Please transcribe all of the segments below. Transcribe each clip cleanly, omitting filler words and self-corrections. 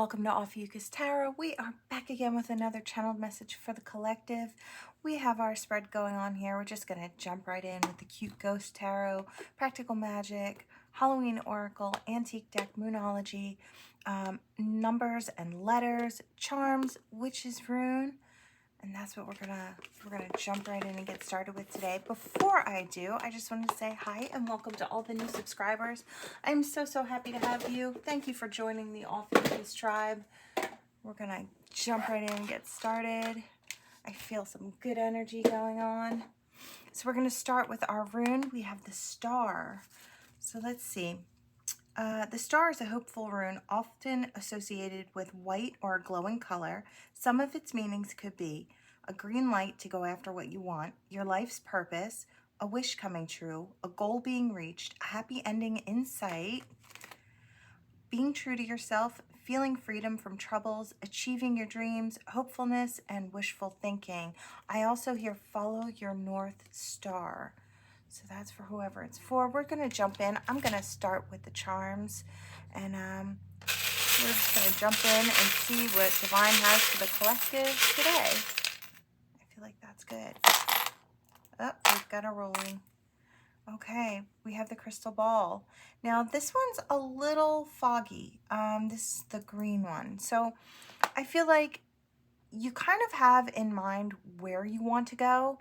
Welcome to Ophiuchus Tarot. We are back again with another channeled message for the collective. We have our spread going on here. We're just going to jump right in with the cute ghost tarot, practical magic, Halloween oracle, antique deck, moonology, numbers and letters, charms, witch's rune. And that's what we're gonna jump right in and get started with today. Before I do, I just wanted to say hi and welcome to all the new subscribers. I'm so happy to have you. Thank you for joining the Ophiuchus tribe. We're gonna jump right in and get started. I feel some good energy going on. So we're gonna start with our rune. We have the star. So let's see. The star is a hopeful rune, often associated with white or a glowing color. Some of its meanings could be a green light to go after what you want, your life's purpose, a wish coming true, a goal being reached, a happy ending in sight, being true to yourself, feeling freedom from troubles, achieving your dreams, hopefulness, and wishful thinking. I also hear follow your North Star. So that's for whoever it's for. We're going to jump in. I'm going to start with the charms. And we're just going to jump in and see what Divine has for the collective today. I feel like that's good. Oh, we've got a rolling. Okay, we have the crystal ball. Now, this one's a little foggy. This is the green one. So I feel like you kind of have in mind where you want to go.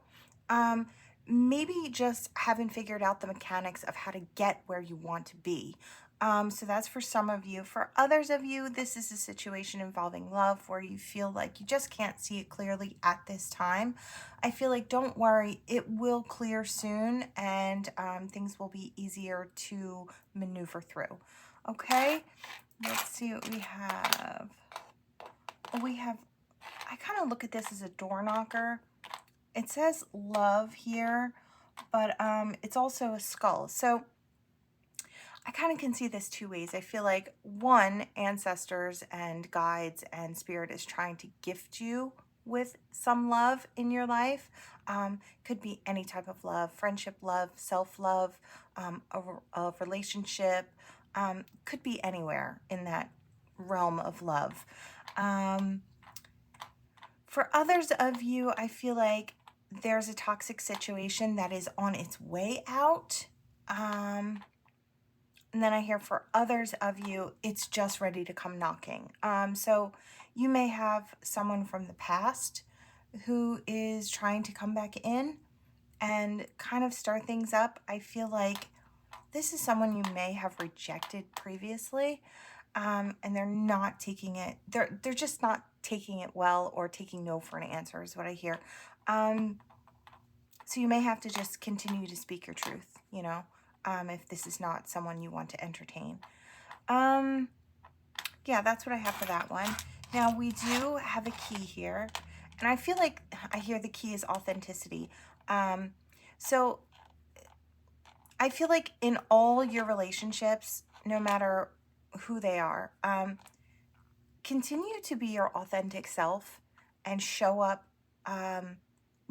Maybe just haven't figured out the mechanics of how to get where you want to be. So that's for some of you. For others of you, this is a situation involving love where you feel like you just can't see it clearly at this time. I feel like don't worry, it will clear soon and things will be easier to maneuver through. Okay, let's see what we have. I kind of look at this as a door knocker. It says love here, but it's also a skull. So I kind of can see this two ways. I feel like one, ancestors and guides and spirit is trying to gift you with some love in your life. Could be any type of love, friendship love, self-love, a relationship, could be anywhere in that realm of love. For others of you, I feel like there's a toxic situation that is on its way out. And then I hear for others of you, it's just ready to come knocking. So you may have someone from the past who is trying to come back in and kind of start things up. I feel like this is someone you may have rejected previously. And they're not taking it, they're just not taking it well, or taking no for an answer is what I hear. So you may have to just continue to speak your truth, you know, if this is not someone you want to entertain. Yeah, that's what I have for that one. Now we do have a key here, and I feel like I hear the key is authenticity. So I feel like in all your relationships, no matter who they are, continue to be your authentic self and show up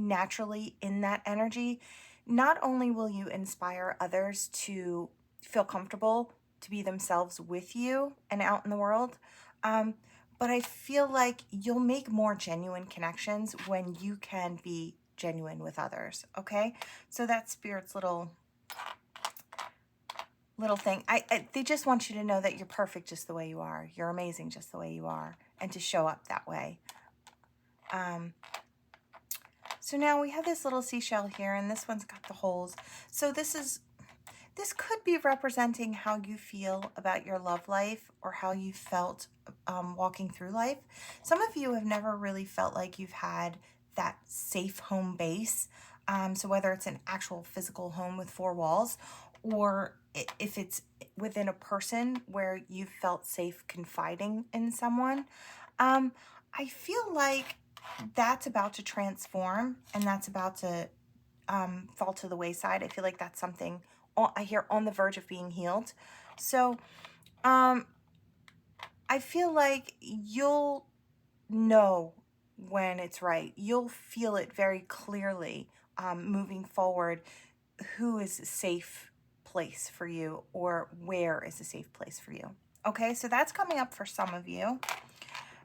naturally in that energy. Not only will you inspire others to feel comfortable to be themselves with you and out in the world, but I feel like you'll make more genuine connections when you can be genuine with others. Okay, so that's Spirit's little thing. They just want you to know that you're perfect just the way you are. You're amazing just the way you are, and to show up that way. So now we have this little seashell here, and this one's got the holes. So this could be representing how you feel about your love life, or how you felt walking through life. Some of you have never really felt like you've had that safe home base. So whether it's an actual physical home with four walls, or if it's within a person where you felt safe confiding in someone, I feel like that's about to transform, and that's about to fall to the wayside. I feel like that's something I hear on the verge of being healed. So I feel like you'll know when it's right. You'll feel it very clearly moving forward, who is a safe place for you, or where is a safe place for you. Okay, so that's coming up for some of you.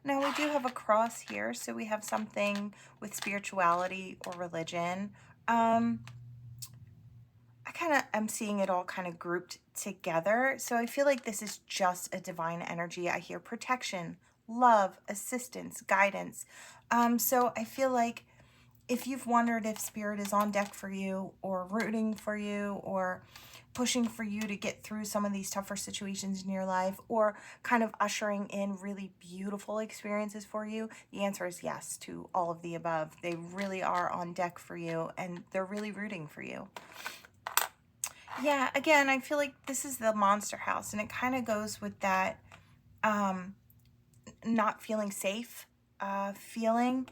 Now we do have a cross here, so we have something with spirituality or religion. I kind of am seeing it all kind of grouped together. So I feel like this is just a divine energy. I hear protection, love, assistance, guidance. So I feel like if you've wondered if spirit is on deck for you or rooting for you or pushing for you to get through some of these tougher situations in your life or kind of ushering in really beautiful experiences for you, the answer is yes to all of the above. They really are on deck for you and they're really rooting for you. Yeah, again, I feel like this is the monster house and it kind of goes with that not feeling safe feeling.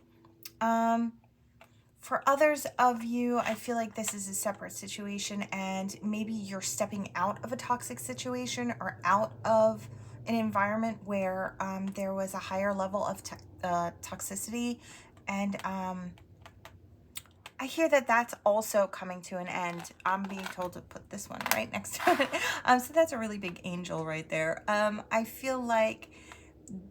For others of you, I feel like this is a separate situation and maybe you're stepping out of a toxic situation or out of an environment where there was a higher level of toxicity. And I hear that that's also coming to an end. I'm being told to put this one right next to it. So that's a really big angel right there. I feel like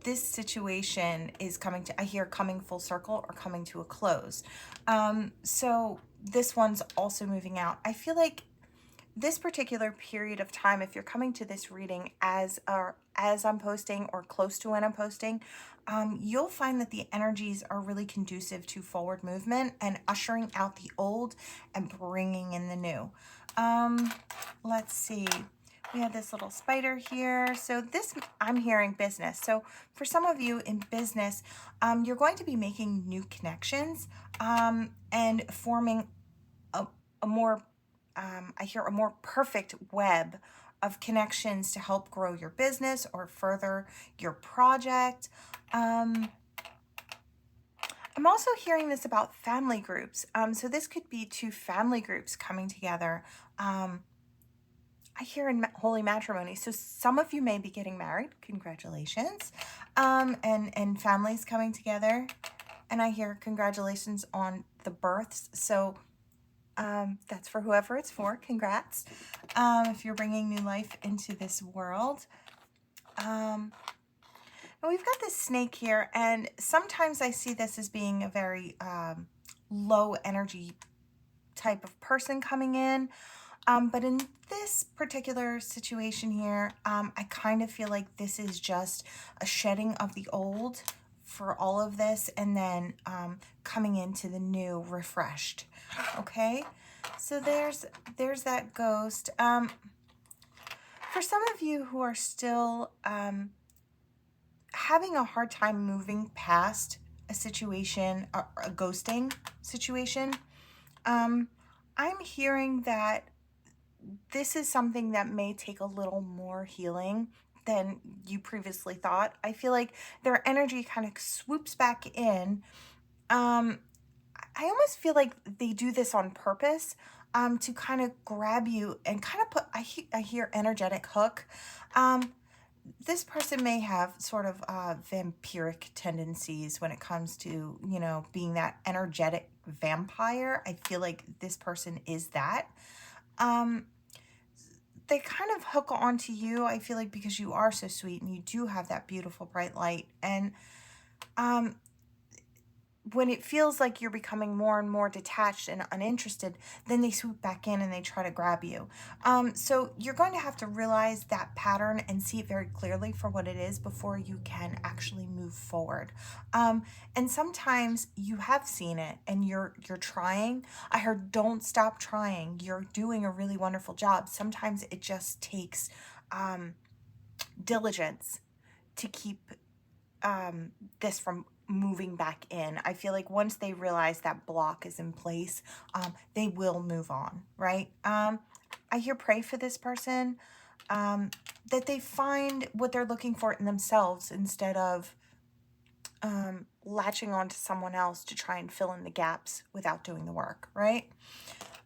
this situation is coming to, I hear coming full circle or coming to a close. So this one's also moving out. I feel like this particular period of time, if you're coming to this reading as I'm posting or close to when I'm posting, you'll find that the energies are really conducive to forward movement and ushering out the old and bringing in the new. Let's see. We have this little spider here. So this, I'm hearing business. So for some of you in business, you're going to be making new connections and forming a more, I hear a more perfect web of connections to help grow your business or further your project. I'm also hearing this about family groups. So this could be two family groups coming together. I hear in holy matrimony. So some of you may be getting married. Congratulations. And families coming together. And I hear congratulations on the births. So that's for whoever it's for. Congrats. If you're bringing new life into this world. And we've got this snake here. And sometimes I see this as being a very low energy type of person coming in. But in this particular situation here, I kind of feel like this is just a shedding of the old for all of this and then coming into the new refreshed. Okay, so there's that ghost. For some of you who are still having a hard time moving past a situation, a ghosting situation, I'm hearing that this is something that may take a little more healing than you previously thought. I feel like their energy kind of swoops back in. I almost feel like they do this on purpose to kind of grab you and kind of put, I hear energetic hook. This person may have sort of vampiric tendencies when it comes to, you know, being that energetic vampire. I feel like this person is that. They kind of hook onto you, I feel like, because you are so sweet and you do have that beautiful bright light. And when it feels like you're becoming more and more detached and uninterested, then they swoop back in and they try to grab you. So you're going to have to realize that pattern and see it very clearly for what it is before you can actually move forward. And sometimes you have seen it and you're trying. I heard don't stop trying. You're doing a really wonderful job. Sometimes it just takes diligence to keep this from moving back in. I feel like once they realize that block is in place, they will move on, right? I hear pray for this person, that they find what they're looking for in themselves instead of latching on to someone else to try and fill in the gaps without doing the work, right?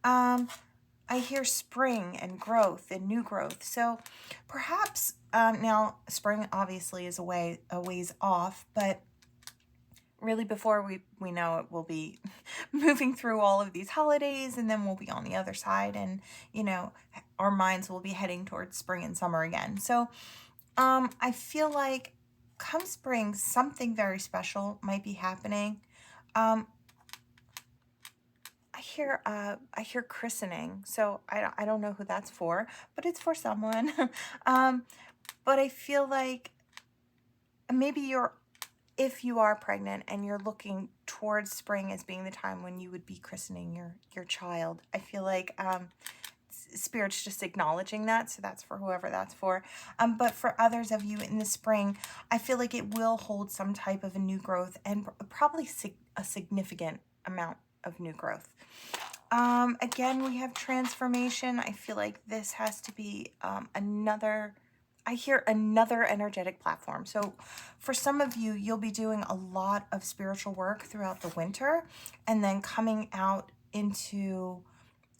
I hear spring and growth and new growth. So perhaps now spring obviously is a ways off, but really before we know it, we'll be moving through all of these holidays and then we'll be on the other side and, you know, our minds will be heading towards spring and summer again. So I feel like come spring, something very special might be happening. Um, I hear christening, so I don't know who that's for, but it's for someone. um, but I feel like maybe if you are pregnant and you're looking towards spring as being the time when you would be christening your child, I feel like Spirit's just acknowledging that, so that's for whoever that's for. But for others of you in the spring, I feel like it will hold some type of a new growth, and probably a significant amount of new growth. Again, we have transformation. I feel like this has to be I hear another energetic platform. So for some of you, you'll be doing a lot of spiritual work throughout the winter, and then coming out into,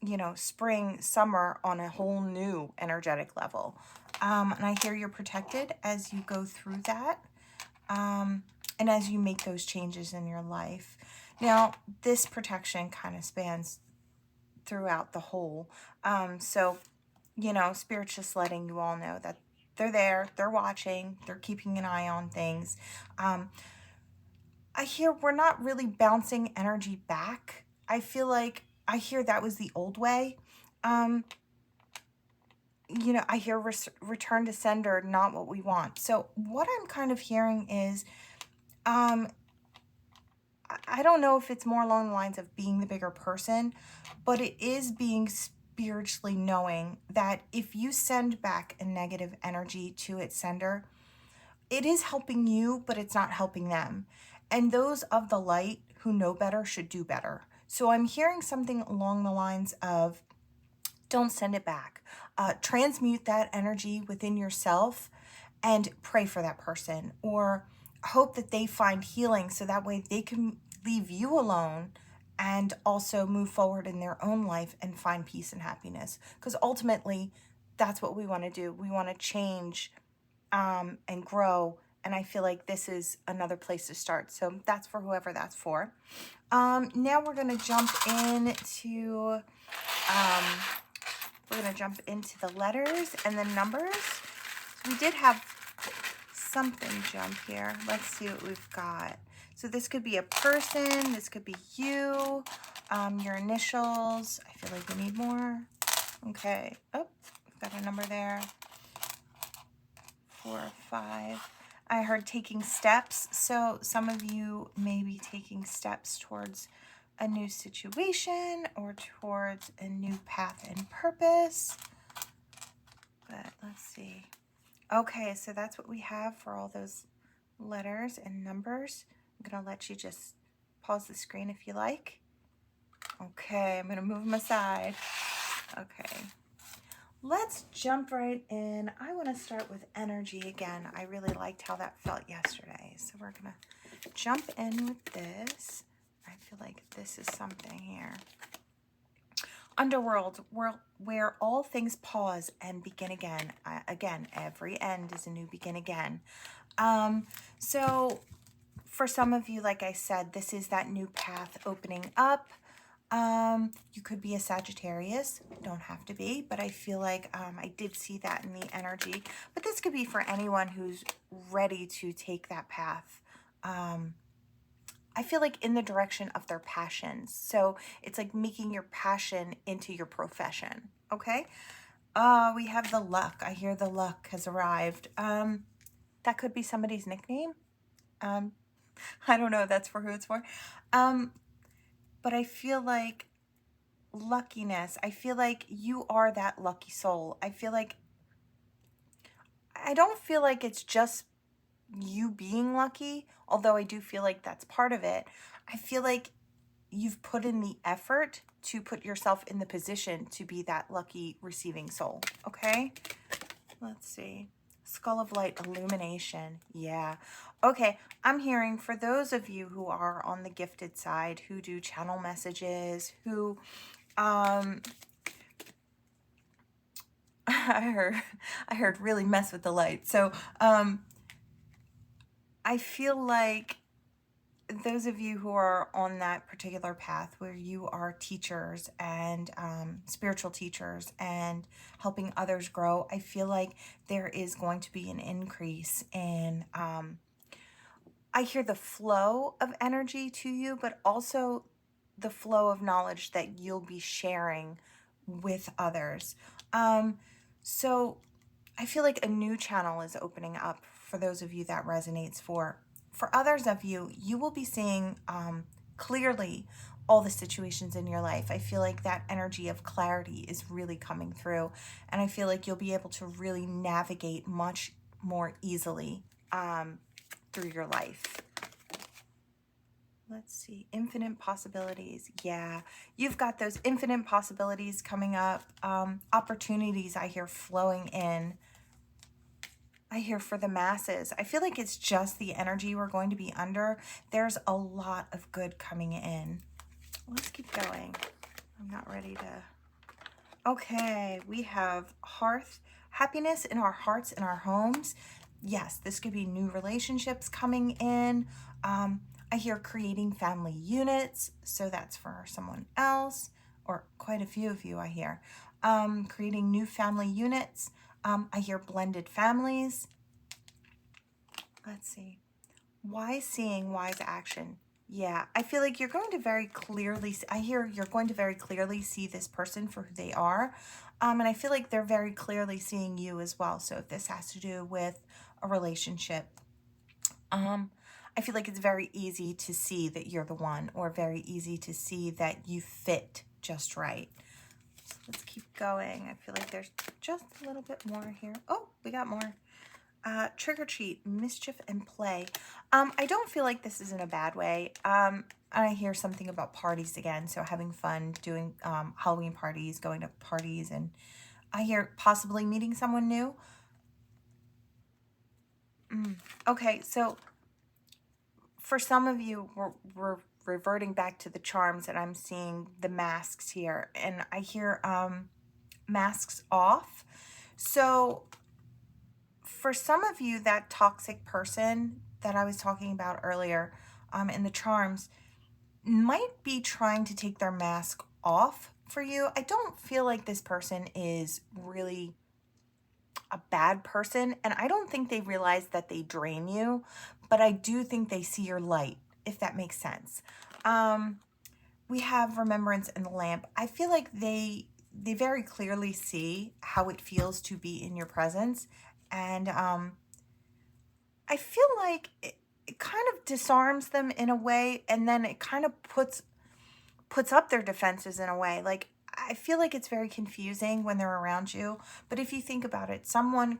you know, spring, summer on a whole new energetic level. And I hear you're protected as you go through that, and as you make those changes in your life. Now, this protection kind of spans throughout the whole. So, you know, Spirit's just letting you all know that they're there, they're watching, they're keeping an eye on things. I hear we're not really bouncing energy back. I feel like I hear that was the old way. You know, I hear return to sender, not what we want. So what I'm kind of hearing is, I don't know if it's more along the lines of being the bigger person, but it is being spiritually knowing that if you send back a negative energy to its sender, it is helping you, but it's not helping them. And those of the light who know better should do better. So I'm hearing something along the lines of, don't send it back. Transmute that energy within yourself and pray for that person, or hope that they find healing so that way they can leave you alone and also move forward in their own life and find peace and happiness. Because ultimately, that's what we want to do. We want to change and grow. And I feel like this is another place to start. So that's for whoever that's for. Now we're going to jump into the letters and the numbers. We did have something jump here. Let's see what we've got. So this could be a person. This could be you. Your initials. I feel like we need more. Okay. Oh, we've got a number there. 4 or 5. I heard taking steps. So some of you may be taking steps towards a new situation or towards a new path and purpose. But let's see. Okay, so that's what we have for all those letters and numbers. I'm going to let you just pause the screen if you like. Okay, I'm going to move them aside. Okay. Let's jump right in. I want to start with energy again. I really liked how that felt yesterday. So we're going to jump in with this. I feel like this is something here. Underworld, where all things pause and begin again. Again, every end is a new begin again. So for some of you, like I said, this is that new path opening up. You could be a Sagittarius, don't have to be, but I feel like I did see that in the energy. But this could be for anyone who's ready to take that path. I feel like in the direction of their passions. So it's like making your passion into your profession. Okay. We have the luck. I hear the luck has arrived. That could be somebody's nickname. I don't know. That's for who it's for. But I feel like luckiness. I feel like you are that lucky soul. I don't feel like it's just you being lucky, although I do feel like that's part of it. I feel like you've put in the effort to put yourself in the position to be that lucky receiving soul. Okay, let's see. Skull of light, illumination. Yeah. Okay, I'm hearing for those of you who are on the gifted side, who do channel messages, who I heard really mess with the light. So I feel like those of you who are on that particular path where you are teachers and spiritual teachers and helping others grow, I feel like there is going to be an increase in, I hear the flow of energy to you, but also the flow of knowledge that you'll be sharing with others. So I feel like a new channel is opening up for those of you that resonates for. For others of you, you will be seeing clearly all the situations in your life. I feel like that energy of clarity is really coming through, and I feel like you'll be able to really navigate much more easily through your life. Let's see, infinite possibilities. Yeah, you've got those infinite possibilities coming up. Opportunities I hear flowing in. I hear for the masses. I feel like it's just the energy we're going to be under. There's a lot of good coming in. Let's keep going. I'm not ready to... Okay, we have hearth, happiness in our hearts and our homes. Yes, this could be new relationships coming in. I hear creating family units, so that's for someone else, or quite a few of you I hear. Creating new family units. I hear blended families. Let's see. Wise seeing, wise action. Yeah, I feel like you're going to very clearly, I hear you're going to very clearly see this person for who they are. And I feel like they're very clearly seeing you as well. So if this has to do with a relationship, I feel like it's very easy to see that you're the one, or very easy to see that you fit just right. So let's keep going. I feel like there's just a little bit more here. Oh, we got more. Trick or treat, mischief and play. I don't feel like this is in a bad way. I hear something about parties again, so having fun, doing Halloween parties, going to parties, and I hear possibly meeting someone new. Okay, so for some of you, we're reverting back to the charms, and I'm seeing the masks here, and I hear masks off. So for some of you, that toxic person that I was talking about earlier in the charms might be trying to take their mask off for you. I don't feel like this person is really a bad person, and I don't think they realize that they drain you, but I do think they see your light, if that makes sense. We have remembrance and the lamp. I feel like they very clearly see how it feels to be in your presence, and I feel like it kind of disarms them in a way, and then it kind of puts up their defenses in a way. Like, I feel like it's very confusing when they're around you. But if you think about it, someone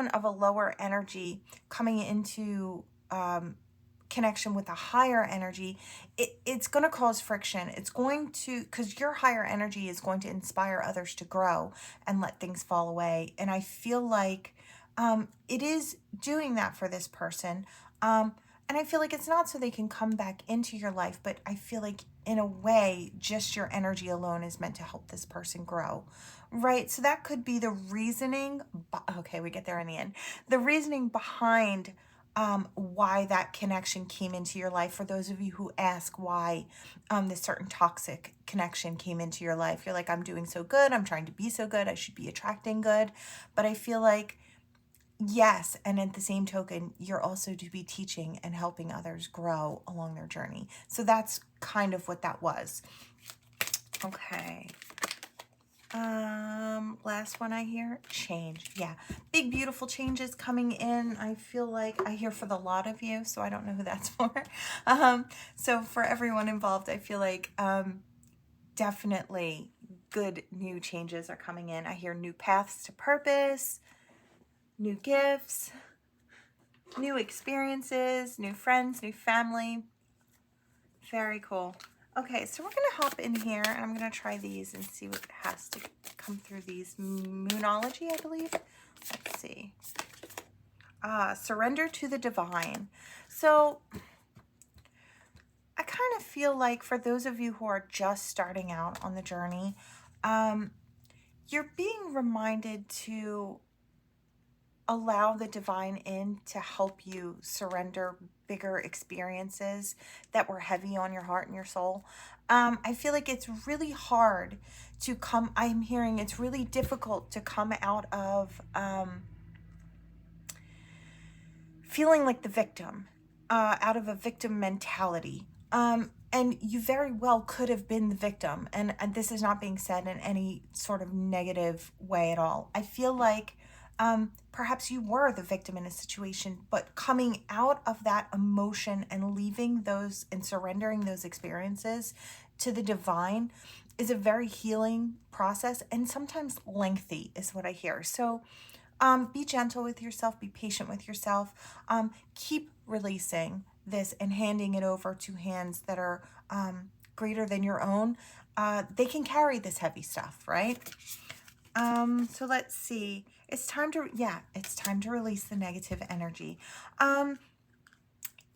of a lower energy coming into connection with a higher energy, it's going to cause friction. It's going to, because your higher energy is going to inspire others to grow and let things fall away. And I feel like it is doing that for this person. And I feel like it's not so they can come back into your life, but I feel like in a way, just your energy alone is meant to help this person grow, right? So that could be the reasoning. Okay, we get there in the end. The reasoning behind why that connection came into your life. For those of you who ask why this certain toxic connection came into your life, you're like, I'm doing so good. I'm trying to be so good. I should be attracting good. But I feel like, yes, and at the same token, you're also to be teaching and helping others grow along their journey. So that's kind of what that was. Okay. Last one I hear, change. Yeah, big, beautiful changes coming in. I feel like I hear for the lot of you, so I don't know who that's for. So for everyone involved, I feel like definitely good new changes are coming in. I hear new paths to purpose, new gifts, new experiences, new friends, new family. Very cool. Okay, so we're going to hop in here, and I'm going to try these and see what has to come through these. Moonology, I believe. Let's see. Surrender to the divine. So I kind of feel like for those of you who are just starting out on the journey, you're being reminded to allow the divine in to help you surrender bigger experiences that were heavy on your heart and your soul. I feel like it's really hard to come, I'm hearing it's really difficult to come out of feeling like the victim, out of a victim mentality. And you very well could have been the victim. And this is not being said in any sort of negative way at all. I feel like perhaps you were the victim in a situation, but coming out of that emotion and leaving those and surrendering those experiences to the divine is a very healing process, and sometimes lengthy is what I hear. So be gentle with yourself, be patient with yourself. Keep releasing this and handing it over to hands that are greater than your own. They can carry this heavy stuff, right? So let's see. It's time to, yeah, it's time to release the negative energy.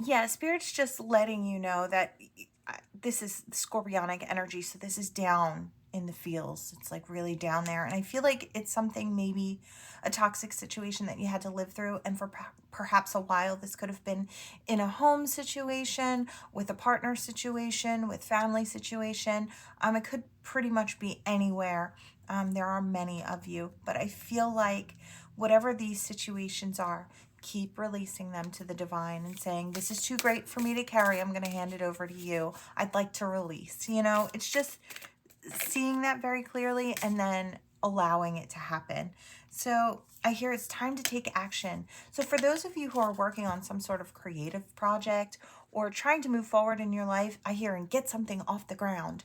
Yeah, Spirit's just letting you know that this is scorpionic energy, so this is down in the feels. It's like really down there. And I feel like it's something, maybe a toxic situation that you had to live through. And for perhaps a while, this could have been in a home situation, with a partner situation, with family situation. It could pretty much be anywhere. There are many of you, but I feel like whatever these situations are, keep releasing them to the divine and saying, this is too great for me to carry. I'm going to hand it over to you. I'd like to release. You know, it's just seeing that very clearly and then allowing it to happen. So I hear it's time to take action. So for those of you who are working on some sort of creative project or trying to move forward in your life, I hear, and get something off the ground.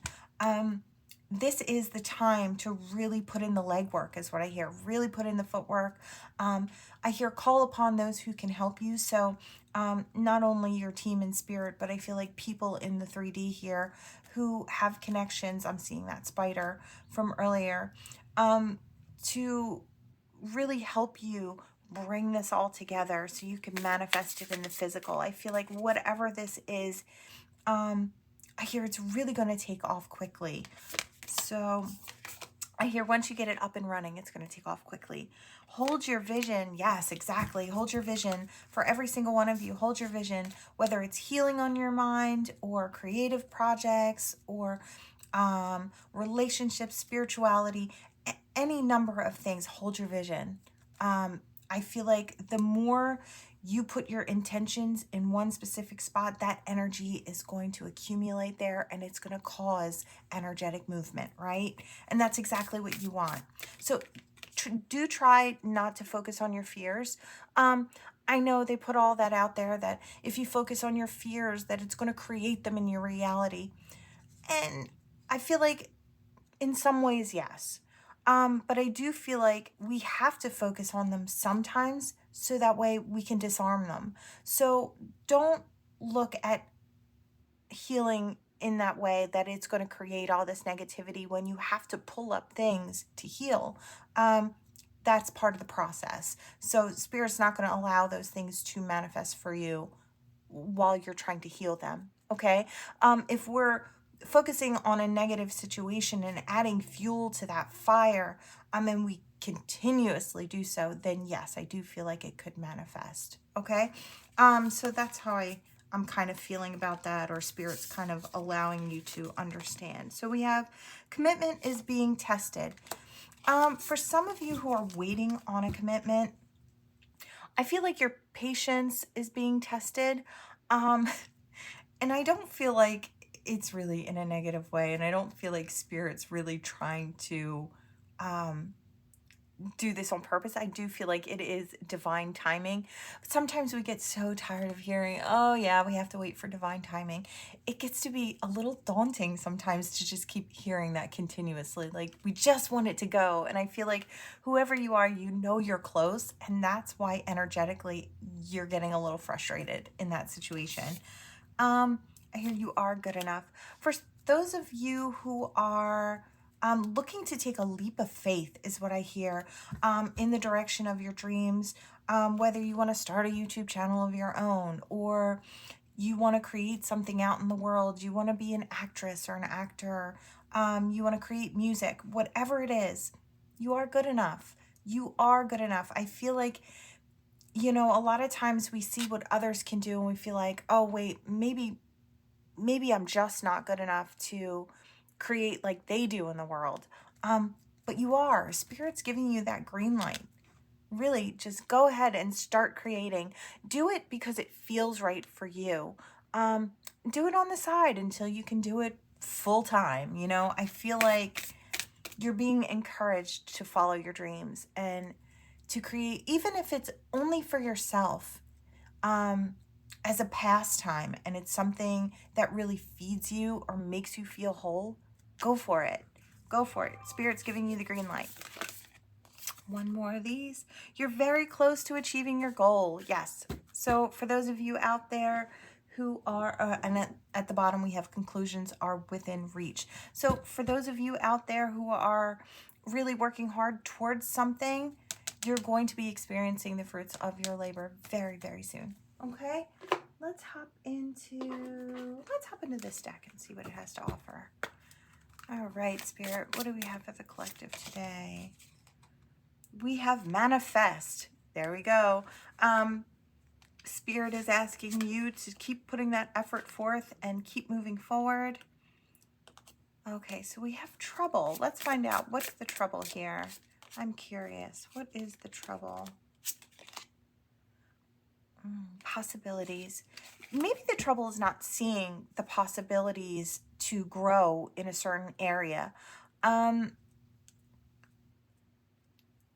This is the time to really put in the legwork, is what I hear. Really put in the footwork. I hear call upon those who can help you. So not only your team in spirit, but I feel like people in the 3D here who have connections. I'm seeing that spider from earlier, to really help you bring this all together so you can manifest it in the physical. I feel like whatever this is, I hear it's really going to take off quickly. So I hear once you get it up and running, it's going to take off quickly. Hold your vision. Yes, exactly. Hold your vision for every single one of you. Hold your vision, whether it's healing on your mind or creative projects or relationships, spirituality, any number of things. Hold your vision. I feel like the more you put your intentions in one specific spot, that energy is going to accumulate there and it's going to cause energetic movement, right? And that's exactly what you want. So do try not to focus on your fears. I know they put all that out there, that if you focus on your fears, that it's going to create them in your reality. And I feel like in some ways, yes. But I do feel like we have to focus on them sometimes so that way we can disarm them. So don't look at healing in that way, that it's going to create all this negativity when you have to pull up things to heal. That's part of the process. So Spirit's not going to allow those things to manifest for you while you're trying to heal them. Okay? If we're focusing on a negative situation and adding fuel to that fire, and we continuously do so, then yes, I do feel like it could manifest. Okay? So that's how I'm kind of feeling about that, or Spirit's kind of allowing you to understand. So we have commitment is being tested. For some of you who are waiting on a commitment, I feel like your patience is being tested. And I don't feel like it's really in a negative way. And I don't feel like Spirit's really trying to do this on purpose. I do feel like it is divine timing. But sometimes we get so tired of hearing, oh yeah, we have to wait for divine timing. It gets to be a little daunting sometimes to just keep hearing that continuously. Like, we just want it to go. And I feel like whoever you are, you know you're close. And that's why energetically you're getting a little frustrated in that situation. I hear you are good enough. For those of you who are looking to take a leap of faith, is what I hear, in the direction of your dreams, whether you want to start a YouTube channel of your own, or you want to create something out in the world, you want to be an actress or an actor, you want to create music, whatever it is, you are good enough. You are good enough. I feel like you know, a lot of times we see what others can do and we feel like, oh, wait, maybe I'm just not good enough to create like they do in the world. But you are. Spirit's giving you that green light. Really, just go ahead and start creating. Do it because it feels right for you. Do it on the side until you can do it full time. You know, I feel like you're being encouraged to follow your dreams and to create, even if it's only for yourself, as a pastime, and it's something that really feeds you or makes you feel whole. Go for it. Go for it. Spirit's giving you the green light. One more of these. You're very close to achieving your goal. Yes. So for those of you out there who are, and at the bottom we have conclusions are within reach. So for those of you out there who are really working hard towards something, you're going to be experiencing the fruits of your labor very, very soon. Okay? Let's hop into this deck and see what it has to offer. All right, Spirit, what do we have for the collective today? We have manifest. There we go. Spirit is asking you to keep putting that effort forth and keep moving forward. Okay, so we have trouble. Let's find out. What's the trouble here? I'm curious. What is the trouble? Possibilities. Maybe the trouble is not seeing the possibilities to grow in a certain area.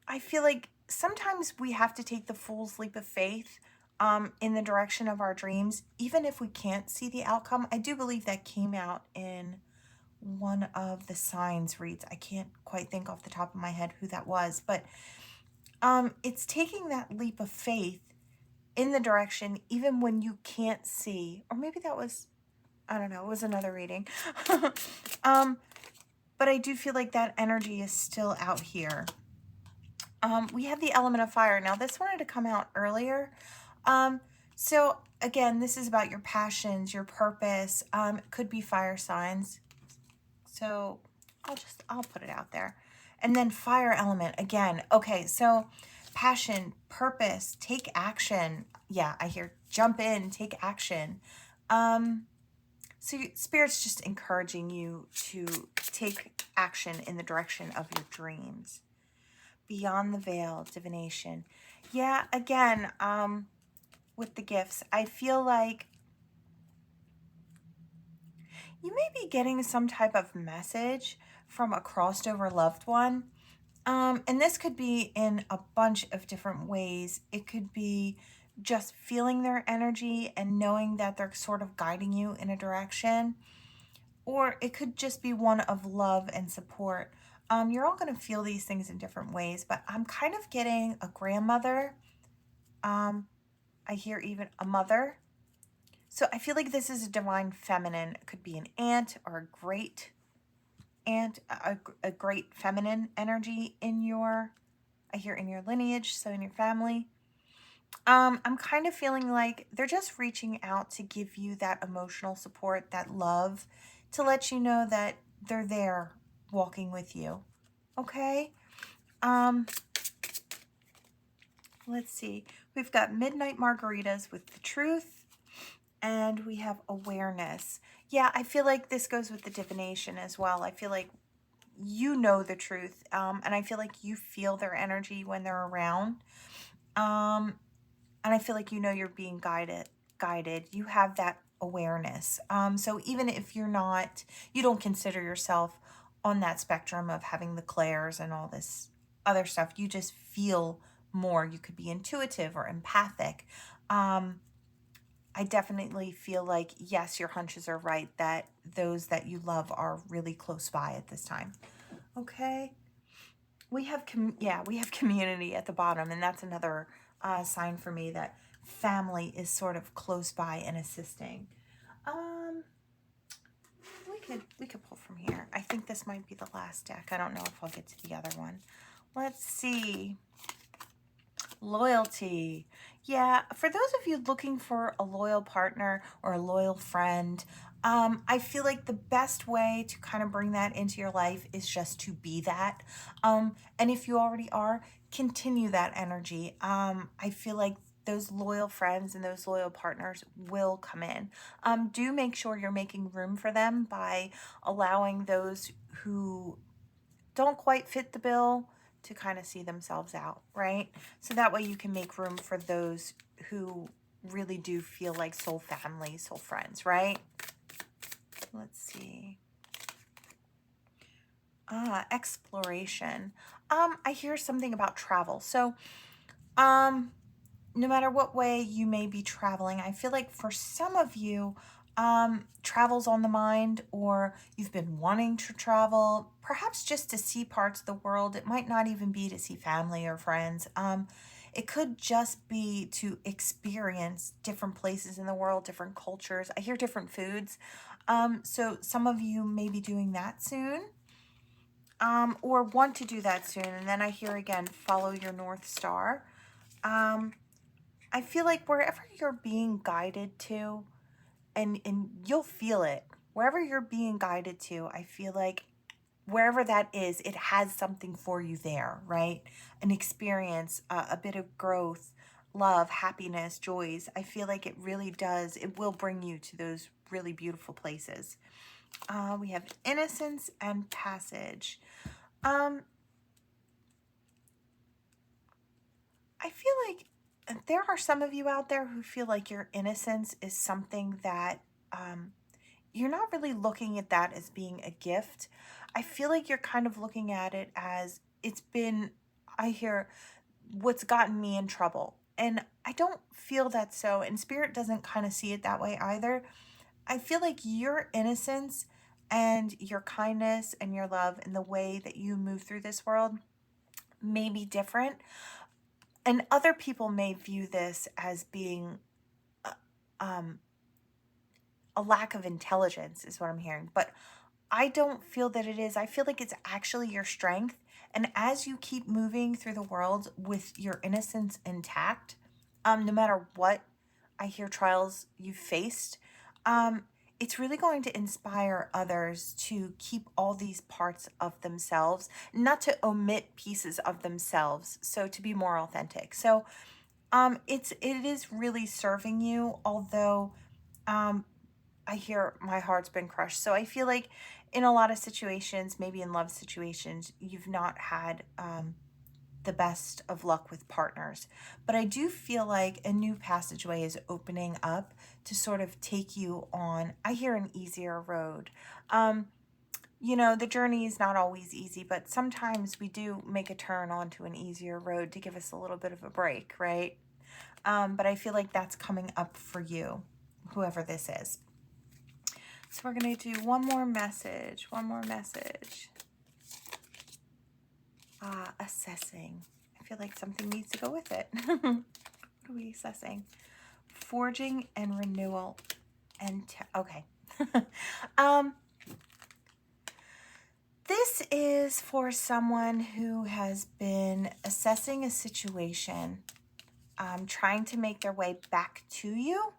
I feel like sometimes we have to take the fool's leap of faith in the direction of our dreams, even if we can't see the outcome. I do believe that came out in one of the signs reads. I can't quite think off the top of my head who that was, but it's taking that leap of faith in the direction even when you can't see, or maybe that was, I don't know, it was another reading. But I do feel like that energy is still out here. We have the element of fire. Now, this wanted to come out earlier. So again, this is about your passions, your purpose. It could be fire signs. So I'll put it out there. And then fire element again. Okay, so passion, purpose, take action. Yeah, I hear jump in, take action. So Spirit's just encouraging you to take action in the direction of your dreams. Beyond the veil, divination. Yeah, again, with the gifts, I feel like you may be getting some type of message from a crossed over loved one. And this could be in a bunch of different ways. It could be just feeling their energy and knowing that they're sort of guiding you in a direction. Or it could just be one of love and support. You're all going to feel these things in different ways, but I'm kind of getting a grandmother. I hear even a mother. So I feel like this is a divine feminine. It could be an aunt or a great aunt, a great feminine energy in your, I hear in your lineage, so in your family. I'm kind of feeling like they're just reaching out to give you that emotional support, that love, to let you know that they're there walking with you. Okay? Let's see. We've got midnight margaritas with the truth, and we have awareness. Yeah, I feel like this goes with the divination as well. I feel like you know the truth, and I feel like you feel their energy when they're around. And I feel like you know you're being guided. You have that awareness. So even if you don't consider yourself on that spectrum of having the clairs and all this other stuff, you just feel more. You could be intuitive or empathic. I definitely feel like, yes, your hunches are right, that those that you love are really close by at this time. Okay. We have community at the bottom, and that's another sign for me that family is sort of close by and assisting. We could pull from here. I think this might be the last deck. I don't know if I'll get to the other one. Let's see. Loyalty. Yeah, for those of you looking for a loyal partner or a loyal friend, I feel like the best way to kind of bring that into your life is just to be that. And if you already are, continue that energy. I feel like those loyal friends and those loyal partners will come in. Do make sure you're making room for them by allowing those who don't quite fit the bill to kind of see themselves out, right? So that way you can make room for those who really do feel like soul family, soul friends, right? Let's see. Exploration. I hear something about travel. So, no matter what way you may be traveling, I feel like for some of you, travel's on the mind, or you've been wanting to travel, perhaps just to see parts of the world. It might not even be to see family or friends. It could just be to experience different places in the world, different cultures. I hear different foods. So some of you may be doing that soon, or want to do that soon. And then I hear again, follow your North Star. I feel like wherever you're being guided to, and you'll feel it, wherever you're being guided to, I feel like wherever that is, it has something for you there, right? An experience, a bit of growth, love, happiness, joys. I feel like it really does. It will bring you to those really beautiful places. We have innocence and passage. I feel like there are some of you out there who feel like your innocence is something that you're not really looking at that as being a gift. I feel like you're kind of looking at it as it's been, I hear, what's gotten me in trouble. And I don't feel that so, and Spirit doesn't kind of see it that way either. I feel like your innocence and your kindness and your love and the way that you move through this world may be different. And other people may view this as being a lack of intelligence, is what I'm hearing. But I don't feel that it is. I feel like it's actually your strength. And as you keep moving through the world with your innocence intact, no matter what I hear trials you've faced, it's really going to inspire others to keep all these parts of themselves, not to omit pieces of themselves, so to be more authentic. So it is really serving you, although I hear my heart's been crushed. So I feel like in a lot of situations, maybe in love situations, you've not had the best of luck with partners. But I do feel like a new passageway is opening up to sort of take you on, I hear, an easier road. You know, the journey is not always easy, but sometimes we do make a turn onto an easier road to give us a little bit of a break, right? But I feel like that's coming up for you, whoever this is. So we're going to do one more message. Assessing. I feel like something needs to go with it. What are we assessing? Forging and renewal. And okay. This is for someone who has been assessing a situation, trying to make their way back to you.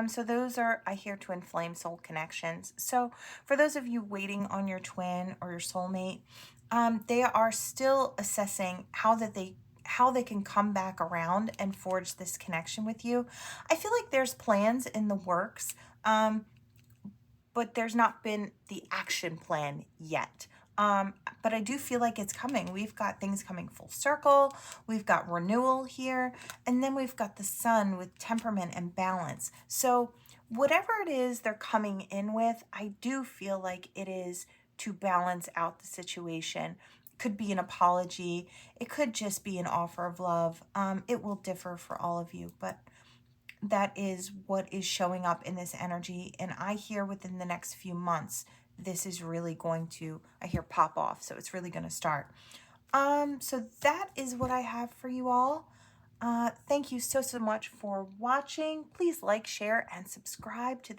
So those are, I hear, twin flame soul connections. So for those of you waiting on your twin or your soulmate, they are still assessing how they can come back around and forge this connection with you. I feel like there's plans in the works, but there's not been the action plan yet. But I do feel like it's coming. We've got things coming full circle. We've got renewal here. And then we've got the sun with temperament and balance. So whatever it is they're coming in with, I do feel like it is to balance out the situation. It could be an apology. It could just be an offer of love. It will differ for all of you, but that is what is showing up in this energy. And I hear within the next few months, this is really going to, I hear, pop off. So it's really going to start. So that is what I have for you all. Thank you so much for watching. Please like, share, and subscribe to the